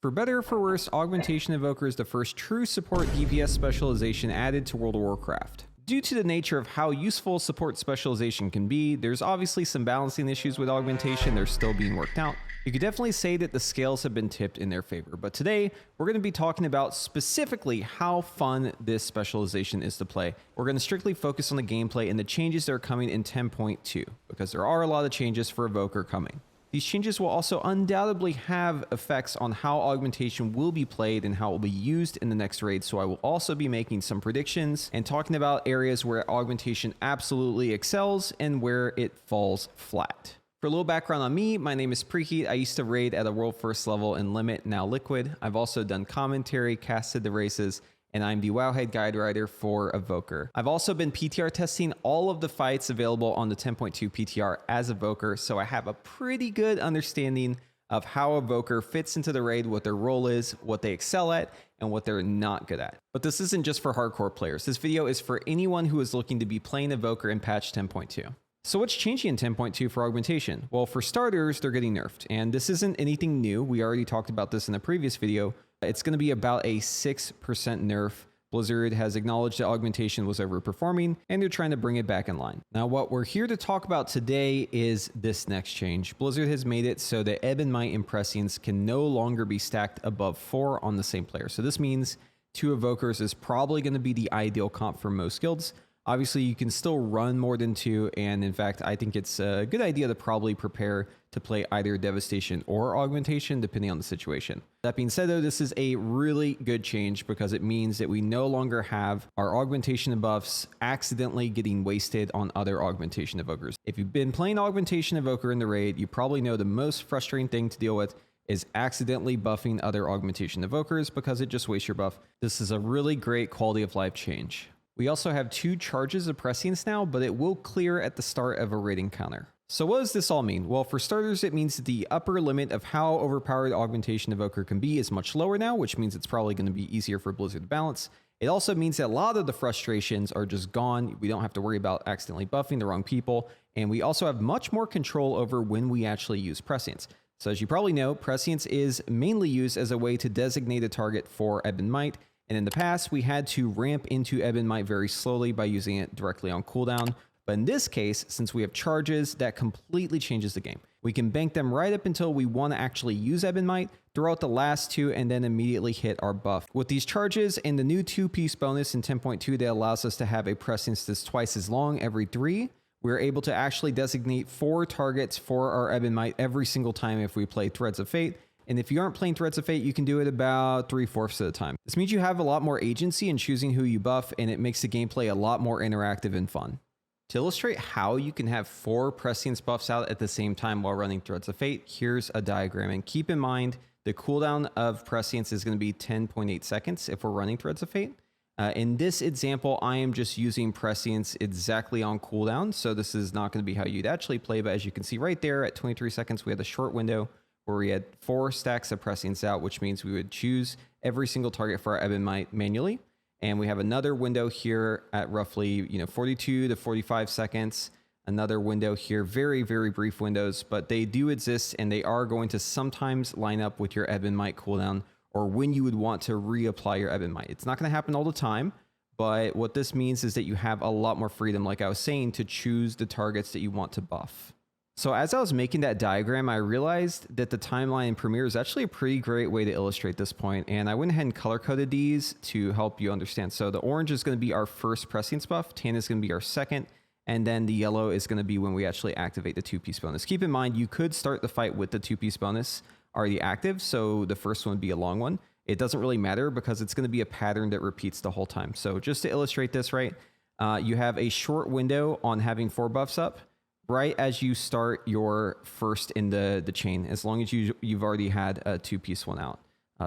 For better or for worse, Augmentation Evoker is the first true support DPS specialization added to World of Warcraft. Due to the nature of how useful support specialization can be, there's obviously some balancing issues with augmentation. They're still being worked out. You could definitely say that the scales have been tipped in their favor, but today we're going to be talking about specifically how fun this specialization is to play. We're going to strictly focus on the gameplay and the changes that are coming in 10.2, because there are a lot of changes for Evoker coming. These changes will also undoubtedly have effects on how augmentation will be played and how it will be used in the next raid, so I will also be making some predictions and talking about areas where augmentation absolutely excels and where it falls flat. For a little background on me, my name is Preheat. I used to raid at a world first level in Limit, now Liquid. I've also done commentary, casted the races, and I'm the Wowhead guide writer for Evoker. I've also been PTR testing all of the fights available on the 10.2 PTR as Evoker, so I have a pretty good understanding of how Evoker fits into the raid, what their role is, what they excel at, and what they're not good at. But this isn't just for hardcore players. This video is for anyone who is looking to be playing Evoker in patch 10.2. So what's changing in 10.2 for augmentation? Well, for starters, they're getting nerfed, and this isn't anything new. We already talked about this in the previous video. It's going to be about a 6% nerf. Blizzard has acknowledged that augmentation was overperforming, and they're trying to bring it back in line. Now, what we're here to talk about today is this next change. Blizzard has made it so that Ebb and Might and Prescience can no longer be stacked above 4 on the same player. So this means 2 Evokers is probably going to be the ideal comp for most guilds. Obviously, you can still run more than 2, and in fact, I think it's a good idea to probably prepare to play either Devastation or Augmentation, depending on the situation. That being said, though, this is a really good change because it means that we no longer have our Augmentation buffs accidentally getting wasted on other Augmentation Evokers. If you've been playing Augmentation Evoker in the raid, you probably know the most frustrating thing to deal with is accidentally buffing other Augmentation Evokers because it just wastes your buff. This is a really great quality of life change. We also have 2 charges of Prescience now, but it will clear at the start of a raid encounter. So what does this all mean? Well, for starters, it means that the upper limit of how overpowered Augmentation Evoker can be is much lower now, which means it's probably going to be easier for Blizzard to balance. It also means that a lot of the frustrations are just gone. We don't have to worry about accidentally buffing the wrong people, and we also have much more control over when we actually use Prescience. So as you probably know, Prescience is mainly used as a way to designate a target for Ebb and Might. And in the past, we had to ramp into Ebb and Might very slowly by using it directly on cooldown. But in this case, since we have charges, that completely changes the game. We can bank them right up until we want to actually use Ebb and Might, throw out the last 2, and then immediately hit our buff. With these charges and the new 2-piece bonus in 10.2 that allows us to have a Prescience that's twice as long every 3, we're able to actually designate 4 targets for our Ebb and Might every single time if we play Threads of Fate. And if you aren't playing Threads of Fate, you can do it about 3/4 of the time. This means you have a lot more agency in choosing who you buff, and it makes the gameplay a lot more interactive and fun. To illustrate how you can have 4 Prescience buffs out at the same time while running Threads of Fate, here's a diagram. And keep in mind, the cooldown of Prescience is going to be 10.8 seconds if we're running Threads of Fate. In this example, I am just using Prescience exactly on cooldown, so this is not going to be how you'd actually play, but as you can see right there at 23 seconds, we had a short window where we had 4 stacks of Prescience out, which means we would choose every single target for our Ebb and Might manually. And we have another window here at roughly 42 to 45 seconds. Another window here, very, very brief windows, but they do exist and they are going to sometimes line up with your Ebb and Might cooldown or when you would want to reapply your Ebb and Might. It's not going to happen all the time, but what this means is that you have a lot more freedom, like I was saying, to choose the targets that you want to buff. So as I was making that diagram, I realized that the timeline in Premiere is actually a pretty great way to illustrate this point, and I went ahead and color-coded these to help you understand. So the orange is going to be our first Prescience buff, tan is going to be our second, and then the yellow is going to be when we actually activate the 2-piece bonus. Keep in mind, you could start the fight with the 2-piece bonus already active, so the first one would be a long one. It doesn't really matter because it's going to be a pattern that repeats the whole time. So just to illustrate this, right, you have a short window on having 4 buffs up, right as you start your first in the chain, as long as you've already had a 2-piece one out,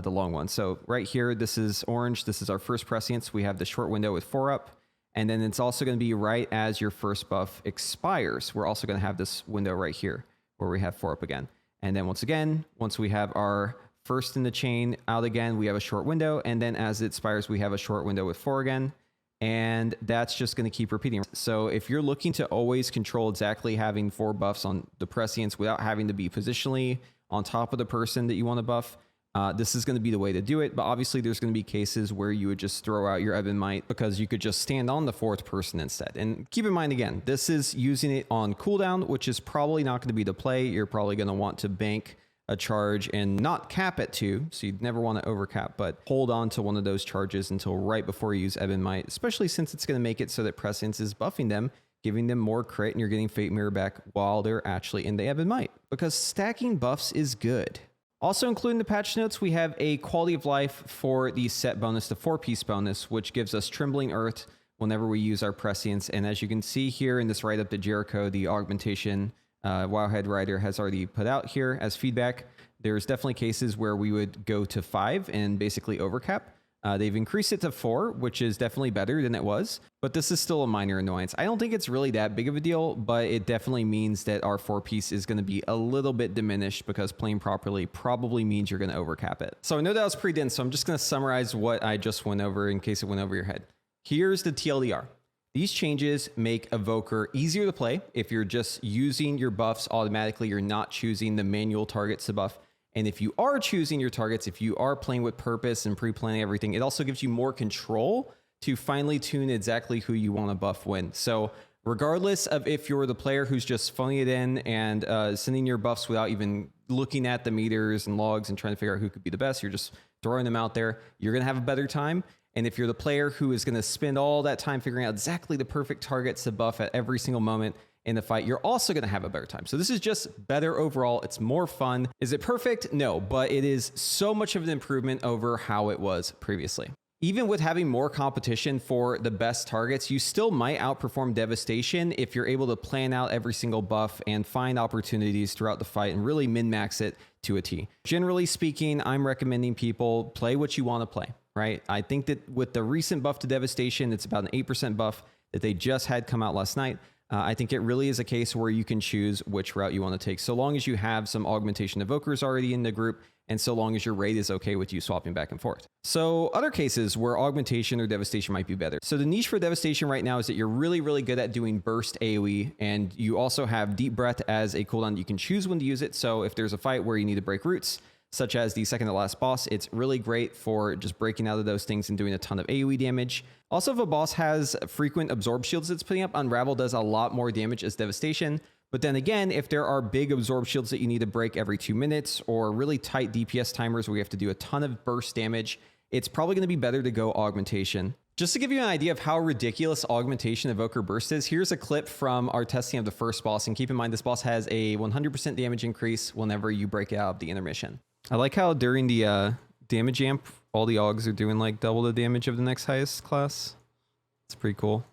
the long one. So right here, this is orange. This is our first Prescience. We have the short window with 4 up, and then it's also going to be right as your first buff expires. We're also going to have this window right here where we have 4 up again. And then once again, once we have our first in the chain out again, we have a short window, and then as it expires, we have a short window with 4 again. And that's just going to keep repeating. So if you're looking to always control exactly having 4 buffs on the Prescience without having to be positionally on top of the person that you want to buff, this is going to be the way to do it. But obviously there's going to be cases where you would just throw out your Ebon Might because you could just stand on the fourth person instead. And keep in mind, again, this is using it on cooldown, which is probably not going to be the play. You're probably going to want to bank a charge and not cap at 2. So you'd never want to overcap, but hold on to one of those charges until right before you use Ebon Might, especially since it's going to make it so that Prescience is buffing them, giving them more crit, and you're getting Fate Mirror back while they're actually in the Ebon Might, because stacking buffs is good. Also including the patch notes, we have a quality of life for the set bonus, the 4-piece bonus, which gives us Trembling Earth whenever we use our Prescience. And as you can see here in this write-up to Jericho, the Augmentation Wowhead writer has already put out here as feedback. There's definitely cases where we would go to 5 and basically overcap. They've increased it to 4, which is definitely better than it was, but this is still a minor annoyance. I don't think it's really that big of a deal, but it definitely means that our 4-piece is going to be a little bit diminished because playing properly probably means you're going to overcap it. So I know that was pretty dense, so I'm just going to summarize what I just went over in case it went over your head. Here's the TLDR. These changes make Evoker easier to play if you're just using your buffs automatically. You're not choosing the manual targets to buff. And if you are choosing your targets, if you are playing with purpose and pre-planning everything, it also gives you more control to finely tune exactly who you want to buff when. So regardless of if you're the player who's just phoning it in and sending your buffs without even looking at the meters and logs and trying to figure out who could be the best, you're just throwing them out there, you're going to have a better time. And if you're the player who is going to spend all that time figuring out exactly the perfect targets to buff at every single moment in the fight, you're also going to have a better time. So this is just better overall. It's more fun. Is it perfect? No, but it is so much of an improvement over how it was previously. Even with having more competition for the best targets, you still might outperform Devastation if you're able to plan out every single buff and find opportunities throughout the fight and really min-max it to a T. Generally speaking, I'm recommending people play what you want to play, right? I think that with the recent buff to Devastation, it's about an 8% buff that they just had come out last night. I think it really is a case where you can choose which route you want to take, so long as you have some Augmentation Evokers already in the group, and so long as your raid is okay with you swapping back and forth. So other cases where Augmentation or Devastation might be better. So the niche for Devastation right now is that you're really, really good at doing burst AoE, and you also have Deep Breath as a cooldown. You can choose when to use it, so if there's a fight where you need to break roots, such as the second to last boss, it's really great for just breaking out of those things and doing a ton of AoE damage. Also, if a boss has frequent absorb shields it's putting up, Unravel does a lot more damage as Devastation. But then again, if there are big absorb shields that you need to break every 2 minutes, or really tight DPS timers where you have to do a ton of burst damage, it's probably going to be better to go Augmentation. Just to give you an idea of how ridiculous Augmentation Evoker Burst is, here's a clip from our testing of the first boss. And keep in mind, this boss has a 100% damage increase whenever you break it out of the intermission. I like how during the damage amp, all the Augs are doing like double the damage of the next highest class. It's pretty cool.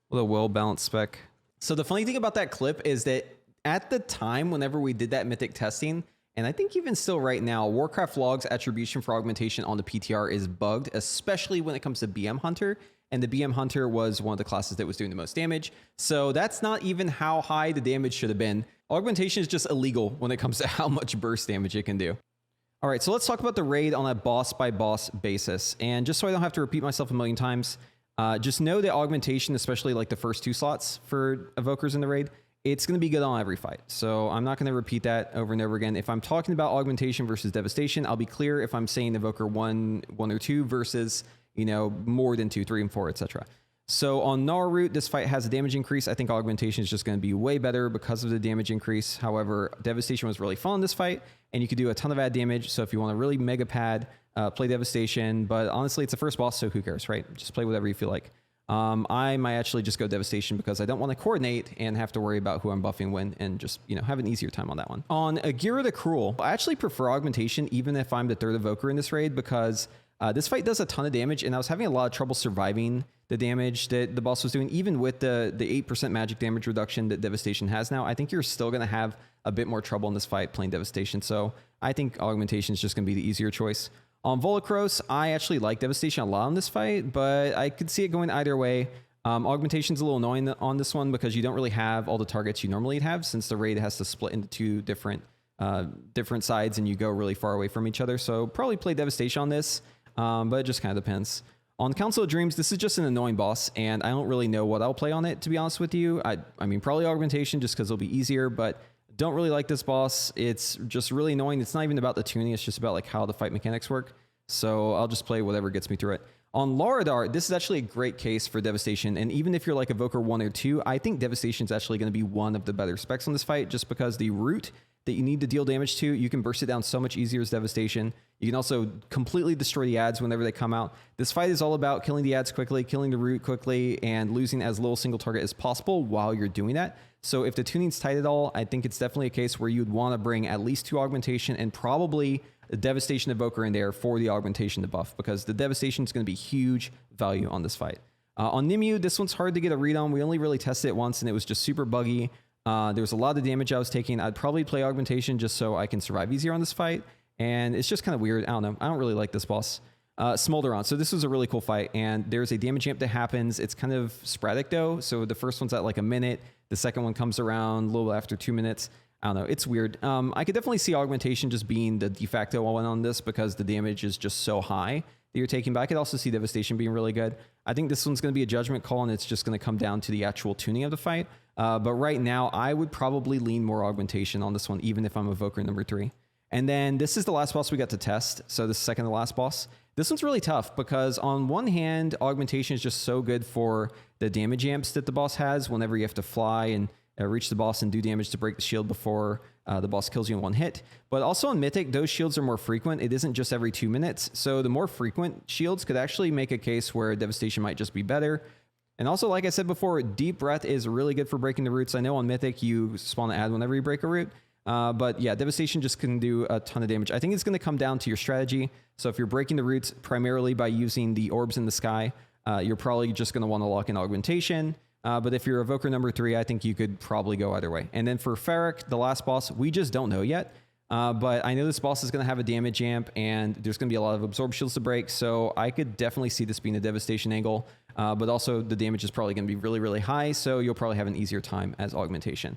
What a well-balanced spec. So the funny thing about that clip is that at the time, whenever we did that mythic testing, and I think even still right now, Warcraft Log's attribution for augmentation on the PTR is bugged, especially when it comes to BM Hunter. And the BM Hunter was one of the classes that was doing the most damage. So that's not even how high the damage should have been. Augmentation is just illegal when it comes to how much burst damage it can do. All right, so let's talk about the raid on a boss by boss basis. And just so I don't have to repeat myself a million times, just know that Augmentation, especially like the first 2 slots for Evokers in the raid, it's going to be good on every fight. So I'm not going to repeat that over and over again. If I'm talking about Augmentation versus Devastation, I'll be clear if I'm saying Evoker 1 or 2 versus, you know, more than 2, 3, and 4, etc. So on Gnar route, this fight has a damage increase. I think Augmentation is just going to be way better because of the damage increase. However, Devastation was really fun in this fight, and you could do a ton of ad damage. So if you want to really mega pad, play Devastation. But honestly, it's the first boss, so who cares, right? Just play whatever you feel like. I might actually just go Devastation because I don't want to coordinate and have to worry about who I'm buffing when, and just, you know, have an easier time on that one. On Agira the Cruel, I actually prefer Augmentation even if I'm the 3rd Evoker in this raid, because this fight does a ton of damage, and I was having a lot of trouble surviving the damage that the boss was doing. Even with the 8% magic damage reduction that Devastation has now, I think you're still going to have a bit more trouble in this fight playing Devastation. So I think Augmentation is just going to be the easier choice. On Volacros, I actually like Devastation a lot in this fight, but I could see it going either way. Augmentation's a little annoying on this one because you don't really have all the targets you normally have, since the raid has to split into 2 different sides and you go really far away from each other. So probably play Devastation on this, but it just kind of depends. On Council of Dreams, this is just an annoying boss, and I don't really know what I'll play on it, to be honest with you. I mean, probably Augmentation just because it'll be easier, but Don't really like this boss. It's just really annoying. It's not even about the tuning. It's just about like how the fight mechanics work. So I'll just play whatever gets me through it. On Loradar, this is actually a great case for Devastation. And even if you're like Evoker 1 or 2, I think Devastation is actually going to be one of the better specs on this fight, just because the root that you need to deal damage to, you can burst it down so much easier as Devastation. You can also completely destroy the ads whenever they come out. This fight is all about killing the ads quickly, killing the root quickly, and losing as little single target as possible while you're doing that. So if the tuning's tight at all, I think it's definitely a case where you'd want to bring at least 2 Augmentation and probably a Devastation Evoker in there for the Augmentation to buff, because the Devastation is going to be huge value on this fight. On Nimue, this one's hard to get a read on. We only really tested it once, and it was just super buggy. There was a lot of damage I was taking. I'd probably play Augmentation just so I can survive easier on this fight. And it's just kind of weird. I don't know. I don't really like this boss. Smolderon. So this was a really cool fight, and there's a damage amp that happens. It's kind of sporadic though. So the first one's at like a minute. The second one comes around a little after 2 minutes. I don't know. It's weird. I could definitely see Augmentation just being the de facto one on this because the damage is just so high that you're taking. But I could also see Devastation being really good. I think this one's going to be a judgment call, and it's just going to come down to the actual tuning of the fight. But right now, I would probably lean more Augmentation on this one, even if I'm Evoker number 3. And then this is the last boss we got to test. So the second to last boss. This one's really tough because on one hand, Augmentation is just so good for the damage amps that the boss has whenever you have to fly and reach the boss and do damage to break the shield before the boss kills you in one hit. But also on Mythic, those shields are more frequent. It isn't just every 2 minutes. So the more frequent shields could actually make a case where Devastation might just be better. And also, like I said before, Deep Breath is really good for breaking the roots. I know on Mythic, you spawn an ad whenever you break a root. But yeah, Devastation just can do a ton of damage. I think it's going to come down to your strategy. So if you're breaking the roots primarily by using the orbs in the sky, you're probably just going to want to lock in Augmentation. But if you're Evoker number 3, I think you could probably go either way. And then for Ferric, the last boss, we just don't know yet. But I know this boss is going to have a damage amp, and there's going to be a lot of absorb shields to break. So I could definitely see this being a Devastation angle. But also the damage is probably going to be really, really high. So you'll probably have an easier time as Augmentation.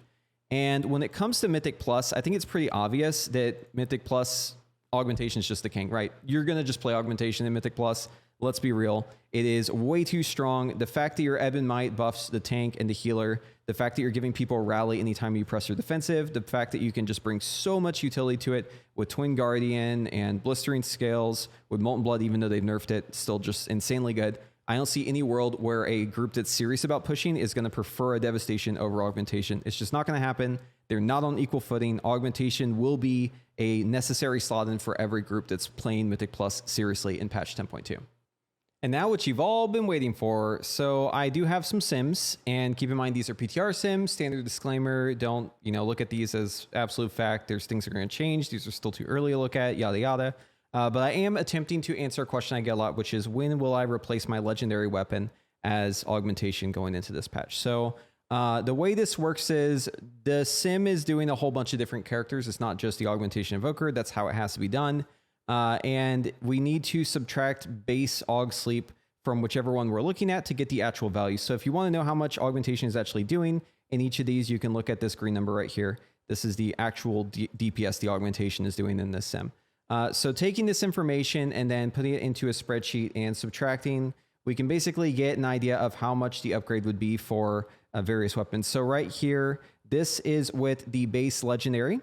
And when it comes to Mythic Plus, I think it's pretty obvious that Mythic Plus Augmentation is just the king, right? You're going to just play Augmentation in Mythic Plus. Let's be real. It is way too strong. The fact that your Ebb and Might buffs the tank and the healer, the fact that you're giving people a rally anytime you press your defensive, the fact that you can just bring so much utility to it with Twin Guardian and Blistering Scales, with Molten Blood, even though they've nerfed it, still just insanely good. I don't see any world where a group that's serious about pushing is going to prefer a Devastation over Augmentation. It's just not going to happen. They're not on equal footing. Augmentation will be a necessary slot in for every group that's playing Mythic Plus seriously in patch 10.2. And now what you've all been waiting for. So I do have some sims, and keep in mind these are PTR sims. Standard disclaimer, don't look at these as absolute fact. There's things that are going to change. These are still too early to look at, yada yada. But I am attempting to answer a question I get a lot, which is when will I replace my legendary weapon as Augmentation going into this patch? So the way this works is the sim is doing a whole bunch of different characters. It's not just the Augmentation Evoker. That's how it has to be done. And we need to subtract base Aug Sleep from whichever one we're looking at to get the actual value. So if you want to know how much Augmentation is actually doing in each of these, you can look at this green number right here. This is the actual DPS the Augmentation is doing in this sim. So taking this information and then putting it into a spreadsheet and subtracting, we can basically get an idea of how much the upgrade would be for various weapons. So right here, this is with the base legendary.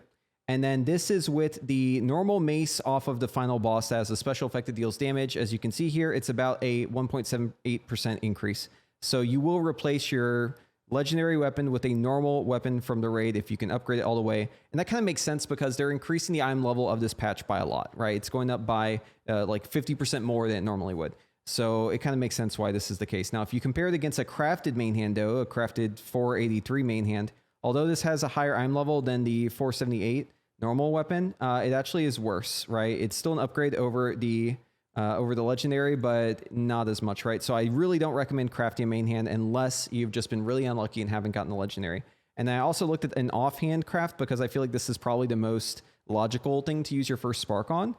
And then this is with the normal mace off of the final boss that has a special effect that deals damage. As you can see here, it's about a 1.78% increase. So you will replace your legendary weapon with a normal weapon from the raid if you can upgrade it all the way. And that kind of makes sense because they're increasing the item level of this patch by a lot, right? It's going up by like 50% more than it normally would. So it kind of makes sense why this is the case. Now, if you compare it against a crafted main hand though, a crafted 483 main hand, although this has a higher item level than the 478 normal weapon, it actually is worse, right? It's still an upgrade over the legendary, but not as much, right? So I really don't recommend crafting a main hand unless you've just been really unlucky and haven't gotten the legendary. And I also looked at an offhand craft because I feel like this is probably the most logical thing to use your first spark on,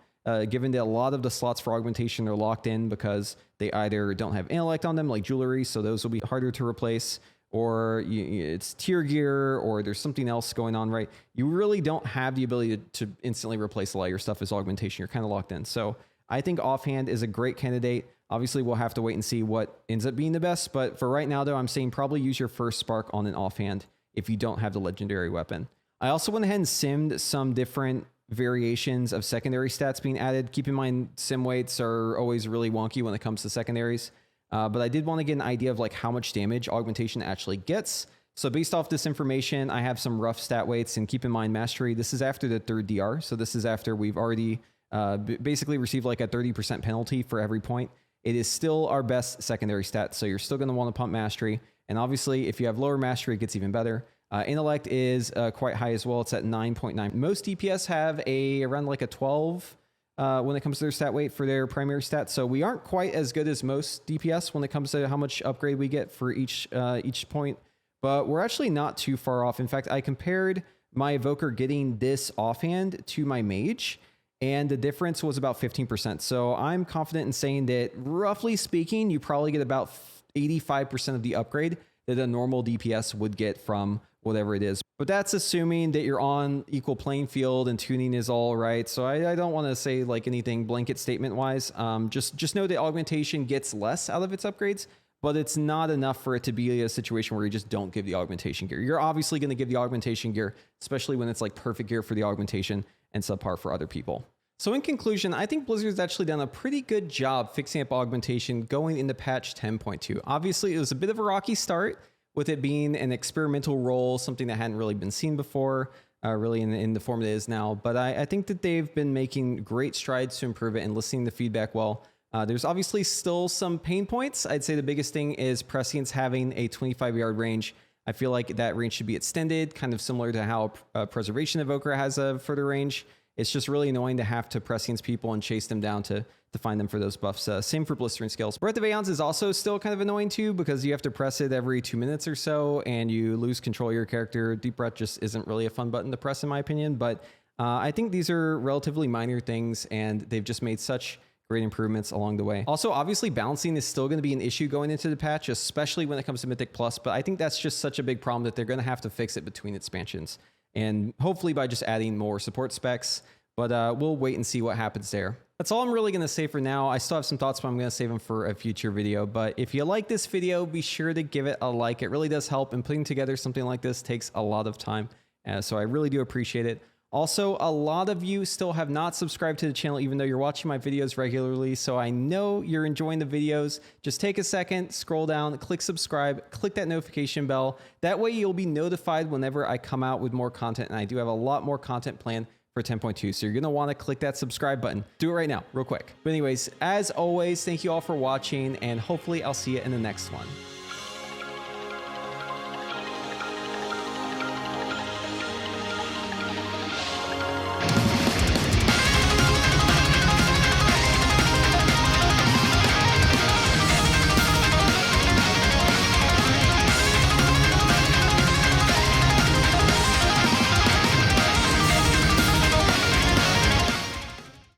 given that a lot of the slots for Augmentation are locked in because they either don't have intellect on them like jewelry, so those will be harder to replace, or it's tier gear, or there's something else going on, right? You really don't have the ability to instantly replace a lot of your stuff as Augmentation. You're kind of locked in. So I think offhand is a great candidate. Obviously, we'll have to wait and see what ends up being the best. But for right now, though, I'm saying probably use your first spark on an offhand if you don't have the legendary weapon. I also went ahead and simmed some different variations of secondary stats being added. Keep in mind, sim weights are always really wonky when it comes to secondaries. But I did want to get an idea of like how much damage augmentation actually gets. So based off this information, I have some rough stat weights, and keep in mind mastery, this is after the 3rd DR. So this is after we've already basically received like a 30% penalty for every point. It is still our best secondary stat. So you're still going to want to pump mastery. And obviously if you have lower mastery, it gets even better. Intellect is quite high as well. It's at 9.9. Most DPS have around like a 12 when it comes to their stat weight for their primary stat. So we aren't quite as good as most DPS when it comes to how much upgrade we get for each point, but we're actually not too far off. In fact, I compared my Evoker getting this offhand to my Mage, and the difference was about 15%. So I'm confident in saying that, roughly speaking, you probably get about 85% of the upgrade that a normal DPS would get from whatever it is. But that's assuming that you're on equal playing field and tuning is all right. So I don't want to say like anything blanket statement wise. Just know that augmentation gets less out of its upgrades, but it's not enough for it to be a situation where you just don't give the augmentation gear. You're obviously going to give the augmentation gear, especially when it's like perfect gear for the augmentation and subpar for other people. So in conclusion, I think Blizzard's actually done a pretty good job fixing up augmentation going into patch 10.2. Obviously, it was a bit of a rocky start with it being an experimental role, something that hadn't really been seen before, really in the form it is now. But I think that they've been making great strides to improve it and listening to feedback well. There's obviously still some pain points. I'd say the biggest thing is Prescience having a 25-yard range. I feel like that range should be extended, kind of similar to how Preservation Evoker has a further range. It's just really annoying to have to Prescience people and chase them down to find them for those buffs. Same for Blistering Scales. Breath of Eons is also still kind of annoying too, because you have to press it every 2 minutes or so and you lose control of your character. Deep Breath just isn't really a fun button to press in my opinion, but I think these are relatively minor things and they've just made such great improvements along the way. Also, obviously balancing is still going to be an issue going into the patch, especially when it comes to Mythic Plus, but I think that's just such a big problem that they're going to have to fix it between expansions, and hopefully by just adding more support specs. But we'll wait and see what happens there. That's all I'm really going to say for now. I still have some thoughts, but I'm going to save them for a future video. But if you like this video, be sure to give it a like. It really does help, and putting together something like this takes a lot of time. So I really do appreciate it. Also, a lot of you still have not subscribed to the channel, even though you're watching my videos regularly. So I know you're enjoying the videos. Just take a second, scroll down, click subscribe, click that notification bell. That way you'll be notified whenever I come out with more content. And I do have a lot more content planned for 10.2. So you're going to want to click that subscribe button. Do it right now, real quick. But anyways, as always, thank you all for watching, and hopefully I'll see you in the next one.